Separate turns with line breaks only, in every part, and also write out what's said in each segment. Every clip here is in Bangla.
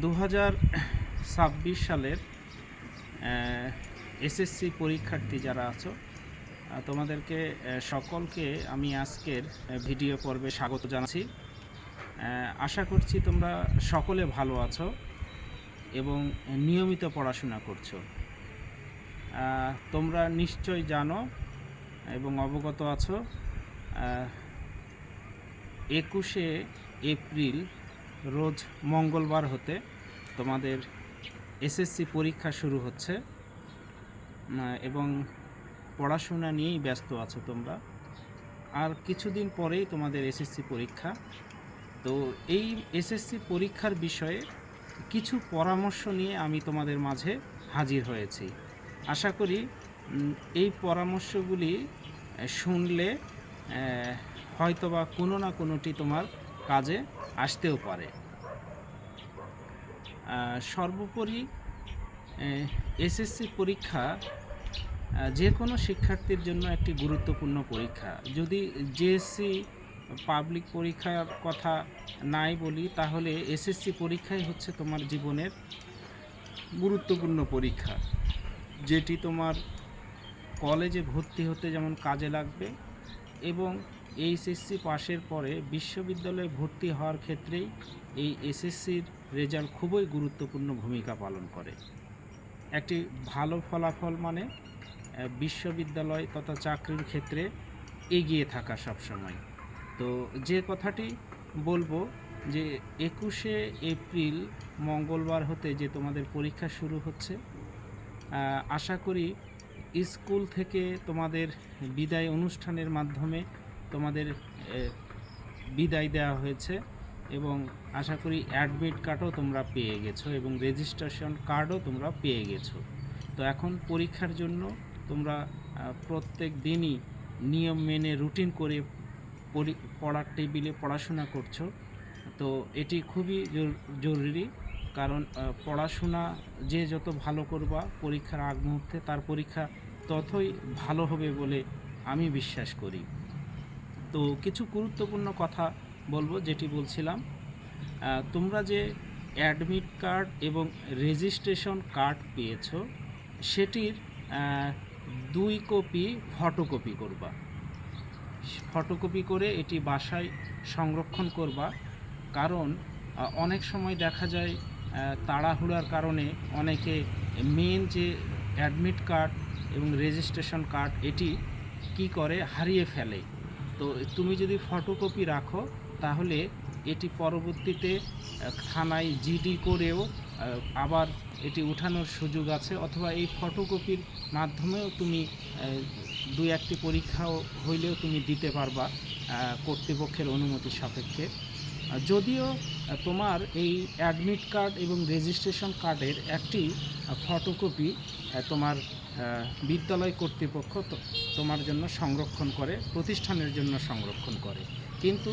2026 সালের এসএসসি পরীক্ষার্থী যারা আছো তোমাদেরকে সকলকে আমি আজকের ভিডিও পর্বে স্বাগত জানাচ্ছি। আশা করছি তোমরা সকলে ভালো আছো এবং নিয়মিত পড়াশোনা করছো। তোমরা নিশ্চয় জানো এবং অবগত আছো 21শে এপ্রিল রোজ মঙ্গলবার হতে তোমাদের এসএসসি পরীক্ষা শুরু হচ্ছে এবং পড়াশোনা নিয়েই ব্যস্ত আছো তোমরা। আর কিছুদিন পরেই তোমাদের এসএসসি পরীক্ষা। তো এই এসএসসি পরীক্ষার বিষয়ে কিছু পরামর্শ নিয়ে আমি তোমাদের মাঝে হাজির হয়েছি। আশা করি এই পরামর্শগুলি শুনলে হয়তোবা কোনো না কোনোটি তোমার কাজে আসতেও পারে। সর্বোপরি এসএসসি পরীক্ষা যে কোনো শিক্ষার্থীর জন্য একটি গুরুত্বপূর্ণ পরীক্ষা। যদি জেএসসি পাবলিক পরীক্ষার কথা নাই বলি, তাহলে এসএসসি পরীক্ষাই হচ্ছে তোমার জীবনের গুরুত্বপূর্ণ পরীক্ষা, যেটি তোমার কলেজে ভর্তি হতে যেমন কাজে লাগবে এবং এইচএসসি পাশের পরে বিশ্ববিদ্যালয়ে ভর্তি হওয়ার ক্ষেত্রেই এই এসএসসির রেজাল্ট খুবই গুরুত্বপূর্ণ ভূমিকা পালন করে। একটি ভালো ফলাফল মানে বিশ্ববিদ্যালয় তথা চাকরির ক্ষেত্রে এগিয়ে থাকা সবসময়। তো যে কথাটি বলবো যে 21শে এপ্রিল মঙ্গলবার হতে যে তোমাদের পরীক্ষা শুরু হচ্ছে, আশা করি স্কুল থেকে তোমাদের বিদায় অনুষ্ঠানের মাধ্যমে তোমাদের বিদায় দেওয়া হয়েছে এবং আশা করি অ্যাডমিট কার্ডও তোমরা পেয়ে গেছো এবং রেজিস্ট্রেশন কার্ডও তোমরা পেয়ে গেছো। তো এখন পরীক্ষার জন্য তোমরা প্রত্যেক দিনই নিয়ম মেনে রুটিন করে পড়ার টেবিলে পড়াশোনা করছো। তো এটি খুবই জরুরি, কারণ পড়াশোনা যে যত ভালো করবা পরীক্ষার আগ মুহূর্তে, তার পরীক্ষা ততই ভালো হবে বলে আমি বিশ্বাস করি। তো কিছু গুরুত্বপূর্ণ কথা বলবো, যেটি বলছিলাম, তোমরা যে অ্যাডমিট কার্ড এবং রেজিস্ট্রেশন কার্ড পেয়েছো সেটির 2 কপি ফটোকপি করবা। ফটোকপি করে এটি বাসায় সংরক্ষণ করবা, কারণ অনেক সময় দেখা যায় তাড়াহুড়ার কারণে অনেকে মেন যে অ্যাডমিট কার্ড এবং রেজিস্ট্রেশন কার্ড এটি কি করে হারিয়ে ফেলে। তো তুমি যদি ফটোকপি রাখো তাহলে এটি পরবর্তীতে থানায় জিডি করেও আবার এটি উঠানোর সুযোগ আছে, অথবা এই ফটোকপির মাধ্যমেও তুমি 2-1টি পরীক্ষাও হইলেও তুমি দিতে পারবা কর্তৃপক্ষের অনুমতি সাপেক্ষে। যদিও তোমার এই অ্যাডমিট কার্ড এবং রেজিস্ট্রেশন কার্ডের একটি ফটোকপি তোমার বিদ্যালয় কর্তৃপক্ষ তোমার জন্য সংরক্ষণ করে, প্রতিষ্ঠানের জন্য সংরক্ষণ করে, কিন্তু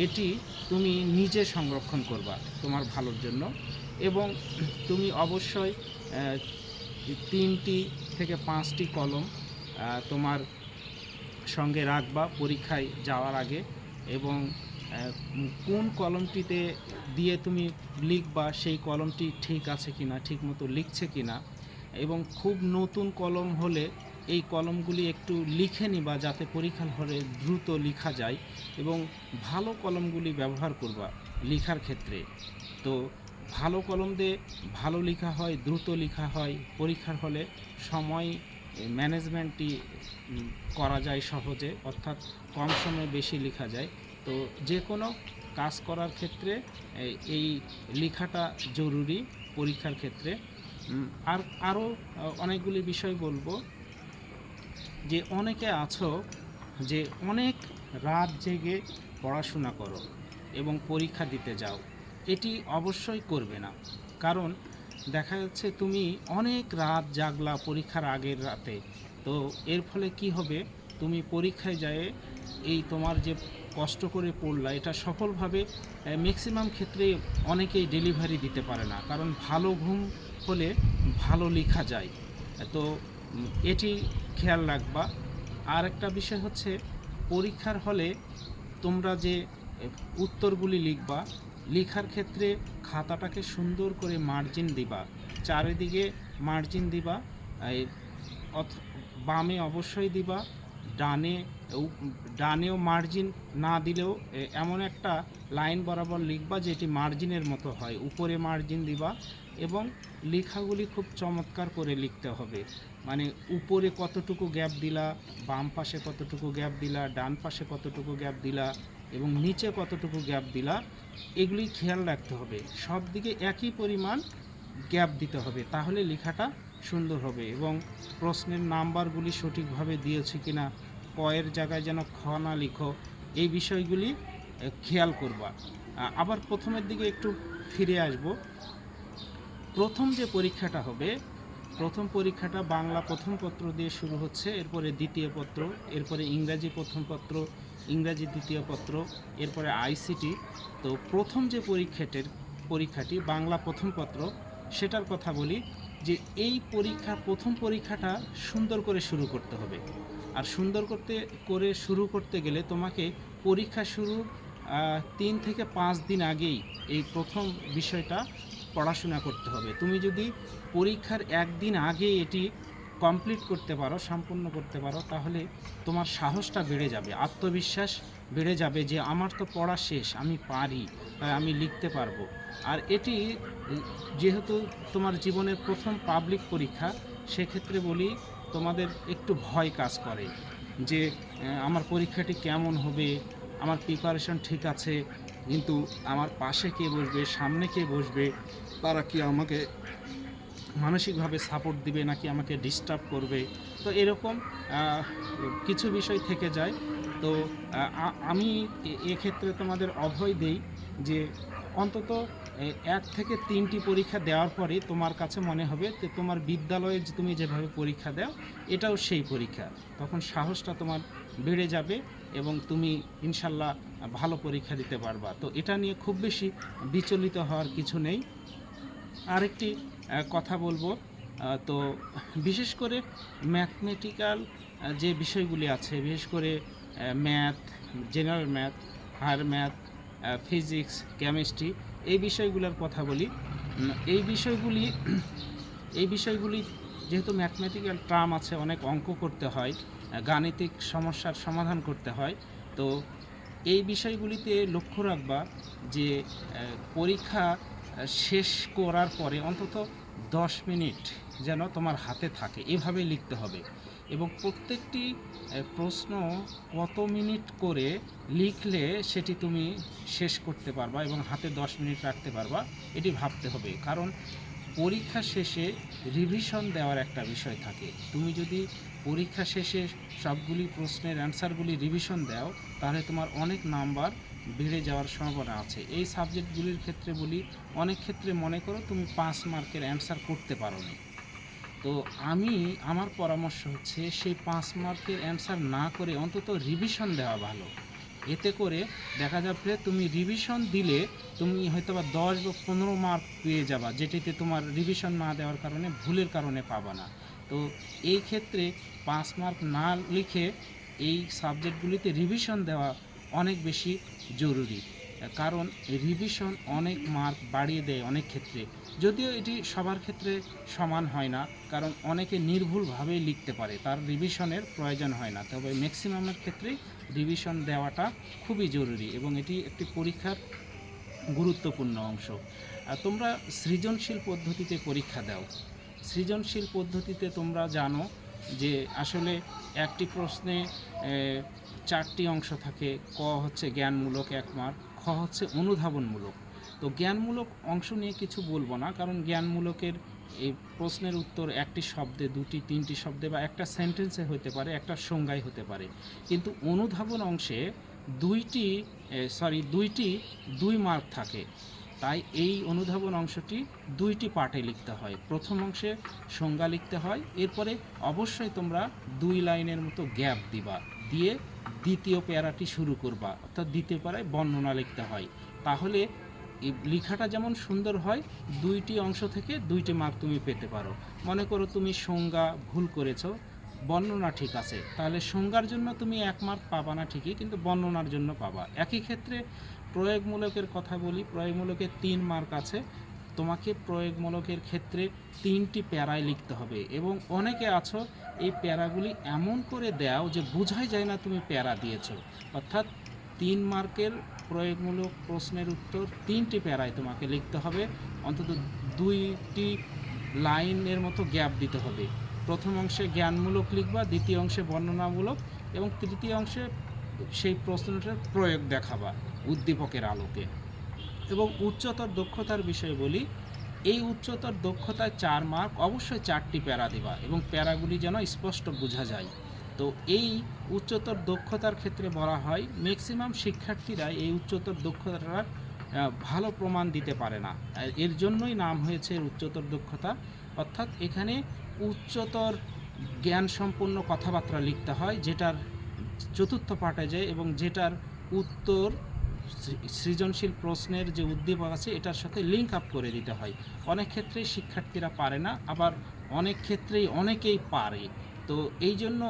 এটি তুমি নিজে সংরক্ষণ করবা তোমার ভালোর জন্য। এবং তুমি অবশ্যই 3টি থেকে 5টি কলম তোমার সঙ্গে রাখবা পরীক্ষায় যাওয়ার আগে, এবং কোন কলমটিতে দিয়ে তুমি লিখবা সেই কলমটি ঠিক আছে কিনা, ঠিক মতো লিখছে কিনা, এবং খুব নতুন কলম হলে এই কলমগুলি একটু লিখে নিবা যাতে পরীক্ষার হলে দ্রুত লেখা যায়, এবং ভালো কলমগুলি ব্যবহার করবা লেখার ক্ষেত্রে। তো ভালো কলম দিয়ে ভালো লেখা হয়, দ্রুত লেখা হয়, পরীক্ষার হলে সময় ম্যানেজমেন্টটি করা যায় সহজে, অর্থাৎ কম সময়ে বেশি লেখা যায়। তো যে কোনো কাজ করার ক্ষেত্রে এই লেখাটা জরুরি পরীক্ষার ক্ষেত্রে। আর আরও অনেকগুলি বিষয় বলবো, যে অনেকে আছো যে অনেক রাত জেগে পড়াশোনা করো এবং পরীক্ষা দিতে যাও, এটি অবশ্যই করবে না। কারণ দেখা যাচ্ছে তুমি অনেক রাত জাগলা পরীক্ষার আগের রাতে, তো এর ফলে কি হবে, তুমি পরীক্ষায় যায় এই তোমার যে কষ্ট করে পড়লা এটা সফলভাবে ম্যাক্সিমাম ক্ষেত্রে অনেকেই ডেলিভারি দিতে পারে না, কারণ ভালো ঘুম হলে ভালো লেখা যায়। তো এটি খেয়াল রাখবা। আর একটা বিষয় হচ্ছে, পরীক্ষার হলে তোমরা যে উত্তরগুলি লিখবা, লেখার ক্ষেত্রে খাতাটাকে সুন্দর করে মার্জিন দিবা, চারিদিকে মার্জিন দিবা, এই বামে অবশ্যই দিবা, ডানে ডানেও মার্জিন না দিলেও এমন একটা লাইন বরাবর লিখবা যেটি মার্জিনের মতো হয়, উপরে মার্জিন দিবা। এবং লেখাগুলি খুব চমৎকার করে লিখতে হবে, মানে উপরে কতটুকু গ্যাপ দিলা, বাম পাশে কতটুকু গ্যাপ দিলা, ডান পাশে কতটুকু গ্যাপ দিলা এবং নিচে কতটুকু গ্যাপ দিলা, এগুলি খেয়াল রাখতে হবে। সব দিকে একই পরিমাণ গ্যাপ দিতে হবে, তাহলে লেখাটা সুন্দর হবে। এবং প্রশ্নের নাম্বারগুলি সঠিকভাবে দিয়েছি কিনা, কয়ের জায়গায় যেন খ না লিখো, এই বিষয়গুলি খেয়াল করবা। আবার প্রথমের দিকে একটু ফিরে আসব। প্রথম যে পরীক্ষাটা হবে, প্রথম পরীক্ষাটা বাংলা প্রথম পত্র দিয়ে শুরু হচ্ছে, এরপরে দ্বিতীয় পত্র, এরপরে ইংরাজি প্রথম পত্র, ইংরাজি দ্বিতীয় পত্র, এরপরে আইসিটি। তো প্রথম যে পরীক্ষাটি বাংলা প্রথম পত্র, সেটার কথা বলি যে এই প্রথম পরীক্ষাটা সুন্দর করে শুরু করতে হবে। আর সুন্দর করে শুরু করতে গেলে তোমাকে পরীক্ষা শুরুর 3 থেকে 5 দিন আগেই এই প্রথম বিষয়টা পড়াশোনা করতে হবে। তুমি যদি পরীক্ষার একদিন আগে এটি কমপ্লিট করতে পারো, সম্পূর্ণ করতে পারো, তাহলে তোমার সাহসটা বেড়ে যাবে, আত্মবিশ্বাস বেড়ে যাবে যে আমার তো পড়া শেষ, আমি পারি, আমি লিখতে পারবো। আর এটি যেহেতু তোমার জীবনের প্রথম পাবলিক পরীক্ষা, সেক্ষেত্রে বলি তোমাদের একটু ভয় কাজ করে যে আমার পরীক্ষাটি কেমন হবে, আমার প্রিপারেশন ঠিক আছে, কিন্তু আমার পাশে কে বসবে, সামনে কে বসবে, তারা কি আমাকে মানসিকভাবে সাপোর্ট দিবে নাকি আমাকে ডিস্টার্ব করবে। তো এরকম কিছু বিষয় থেকে যায়। তো আমি এক্ষেত্রে তোমাদের অভয় দেই যে অন্তত 1 থেকে 3টি পরীক্ষা দেওয়ার পরে তোমার কাছে মনে হবে যে তোমার বিদ্যালয়ে যে তুমি যেভাবে পরীক্ষা দাও এটাও সেই পরীক্ষা, তখন সাহসটা তোমার বেড়ে যাবে এবং তুমি ইনশাল্লাহ ভালো পরীক্ষা দিতে পারবা। তো এটা নিয়ে খুব বেশি বিচলিত হওয়ার কিছু নেই। আরেকটি কথা বলবো, তো বিশেষ করে ম্যাথমেটিক্যাল যে বিষয়গুলি আছে, বিশেষ করে math, general math, higher math, physics, chemistry, এই বিষয়গুলোর কথা বলি। এই বিষয়গুলি যেহেতু ম্যাথমেটিক্যাল টার্ম আছে, অনেক অঙ্ক করতে হয়, গাণিতিক সমস্যার সমাধান করতে হয়। তো এই বিষয়গুলিতে লক্ষ্য রাখবা যে পরীক্ষা শেষ করার পরে অন্তত 10 মিনিট যেন তোমার হাতে থাকে, এভাবে লিখতে হবে। এবং প্রত্যেকটি প্রশ্ন কত মিনিট করে লিখলে সেটি তুমি শেষ করতে পারবা এবং হাতে 10 মিনিট রাখতে পারবা, এটি ভাবতে হবে। কারণ পরীক্ষা শেষে রিভিশন দেওয়ার একটা বিষয় থাকে। তুমি যদি পরীক্ষা শেষে সবগুলি প্রশ্নের অ্যান্সারগুলি রিভিশন দাও, তাহলে তোমার অনেক নাম্বার বেড়ে যাওয়ার সম্ভাবনা আছে। এই সাবজেক্টগুলির ক্ষেত্রে বলি, অনেক ক্ষেত্রে মনে করো তুমি 5 মার্কের অ্যান্সার করতে পারো না, তো আমার পরামর্শ হচ্ছে সেই 5 মার্কের অ্যান্সার না করে অন্তত রিভিশন দেওয়া ভালো। এতে করে দেখা যাবে তুমি রিভিশন দিলে তুমি হয়তো বা 10 বা 15 মার্ক পেয়ে যাবা, যেটিতে তোমার রিভিশন না দেওয়ার কারণে, ভুলের কারণে পাবা না। তো এই ক্ষেত্রে 5 মার্ক না লিখে এই সাবজেক্টগুলিতে রিভিশন দেওয়া অনেক বেশি জরুরি, কারণ রিভিশন অনেক মার্ক বাড়িয়ে দেয় অনেক ক্ষেত্রে। যদিও এটি সবার ক্ষেত্রে সমান হয় না, কারণ অনেকে নির্ভুলভাবে লিখতে পারে, তার রিভিশনের প্রয়োজন হয় না, তবে ম্যাক্সিমামের ক্ষেত্রেই রিভিশন দেওয়াটা খুবই জরুরি এবং এটি একটি পরীক্ষার গুরুত্বপূর্ণ অংশ। তোমরা সৃজনশীল পদ্ধতিতে পরীক্ষা দাও। সৃজনশীল পদ্ধতিতে তোমরা জানো যে আসলে একটি প্রশ্নে 4টি অংশ থাকে। ক হচ্ছে জ্ঞানমূলক 1 মার্ক, খ হচ্ছে অনুধাবনমূলক। তো জ্ঞানমূলক অংশ নিয়ে কিছু বলবো না, কারণ জ্ঞানমূলকের এই প্রশ্নের উত্তর একটি শব্দে, 2টি 3টি শব্দে বা একটা সেন্টেন্সে হতে পারে, একটা সংজ্ঞায় হতে পারে। কিন্তু অনুধাবন অংশে 2 মার্ক থাকে। তাই এই অনুধাবন অংশটি 2টি পার্টে লিখতে হয়। প্রথম অংশে সংজ্ঞা লিখতে হয়, এরপরে অবশ্যই তোমরা 2 লাইনের মতো গ্যাপ দিবা, দিয়ে দ্বিতীয় প্যারাটি শুরু করবা, অর্থাৎ দ্বিতীয় প্যারায় বর্ণনা লিখতে হয়। তাহলে এই লেখাটা যেমন সুন্দর হয়, 2টি অংশ থেকে 2টি মার্ক তুমি পেতে পারো। মনে করো তুমি সংজ্ঞা ভুল করেছো, বর্ণনা ঠিক আছে, তাহলে সংজ্ঞার জন্য তুমি 1 মার্ক পাবা না ঠিকই, কিন্তু বর্ণনার জন্য পাবা। একই ক্ষেত্রে প্রয়োগমূলকের কথা বলি, প্রয়োগমূলকের 3 মার্ক আছে। তোমাকে প্রয়োগমূলকের ক্ষেত্রে 3টি প্যারায় লিখতে হবে, এবং অনেকে আছো এই প্যারাগুলি এমন করে দাও যে বোঝাই যায় না তুমি প্যারা দিয়েছো। অর্থাৎ 3 মার্কের প্রয়োগমূলক প্রশ্নের উত্তর 3টি প্যারায় তোমাকে লিখতে হবে, অন্তত 2টি লাইনের মতো গ্যাপ দিতে হবে। প্রথম অংশে জ্ঞানমূলক লিখবা, দ্বিতীয় অংশে বর্ণনামূলক, এবং তৃতীয় অংশে সেই প্রশ্নটার প্রয়োগ দেখাবা উদ্দীপকের আলোকে। এবং উচ্চতর দক্ষতার বিষয়ে বলি, এই উচ্চতর দক্ষতায় 4 মার্ক, অবশ্যই 4টি প্যারা দিবা এবং প্যারাগুলি যেন স্পষ্ট বোঝা যায়। তো এই উচ্চতর দক্ষতার ক্ষেত্রে বলা হয় ম্যাক্সিমাম শিক্ষার্থীরা এই উচ্চতর দক্ষতার ভালো প্রমাণ দিতে পারে না, এর জন্যই নাম হয়েছে উচ্চতর দক্ষতা। অর্থাৎ এখানে উচ্চতর জ্ঞান সম্পন্ন কথাবার্তা লিখতে হয়, যেটার চতুর্থ পাঠে যায় এবং যেটার উত্তর সৃজনশীল প্রশ্নের যে উদ্দীপক আছে এটার সাথে লিঙ্ক আপ করে দিতে হয়। অনেক ক্ষেত্রেই শিক্ষার্থীরা পারে না, আবার অনেক ক্ষেত্রেই অনেকেই পারে। তো এই জন্য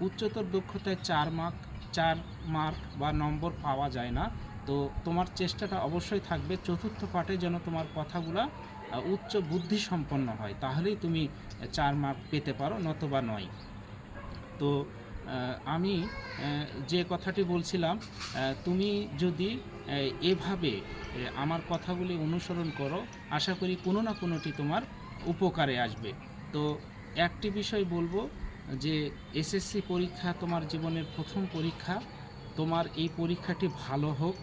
উচ্চতর দক্ষতায় 4 মার্ক বা নম্বর পাওয়া যায় না। তো তোমার চেষ্টাটা অবশ্যই থাকবে চতুর্থ পাঠে যেন তোমার কথাগুলা উচ্চ বুদ্ধি সম্পন্ন হয়, তাহলেই তুমি 4 মার্ক পেতে পারো, নতবা নয়। তো আমি যে কথাটি বলছিলাম, তুমি যদি এভাবে আমার কথাগুলি অনুসরণ করো, আশা করি কোনো না কোনোটি তোমার উপকারে আসবে। তো একটি বিষয় বলবো যে এসএসসি পরীক্ষা তোমার জীবনের প্রথম পরীক্ষা। তোমার এই পরীক্ষাটি ভালো হোক,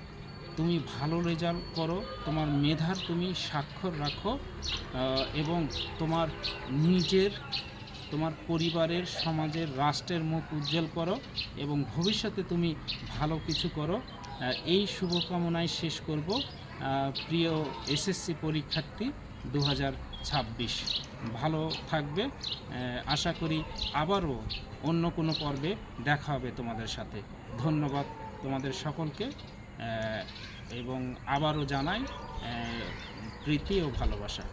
তুমি ভালো রেজাল্ট করো, তোমার মেধার তুমি স্বাক্ষর রাখো, এবং তোমার নিজের, তোমার পরিবারের, সমাজের, রাষ্ট্রের মুখ উজ্জ্বল করো এবং ভবিষ্যতে তুমি ভালো কিছু করো। এই শুভকামনায় শেষ করব। প্রিয় এসএসসি পরীক্ষার্থী 2026 ভালো থাকবে। আশা করি আবারও অন্য কোনো পর্বে দেখা হবে তোমাদের সাথে। ধন্যবাদ তোমাদের সকলকে, এবং আবারও জানাই প্রীতি ও ভালোবাসা।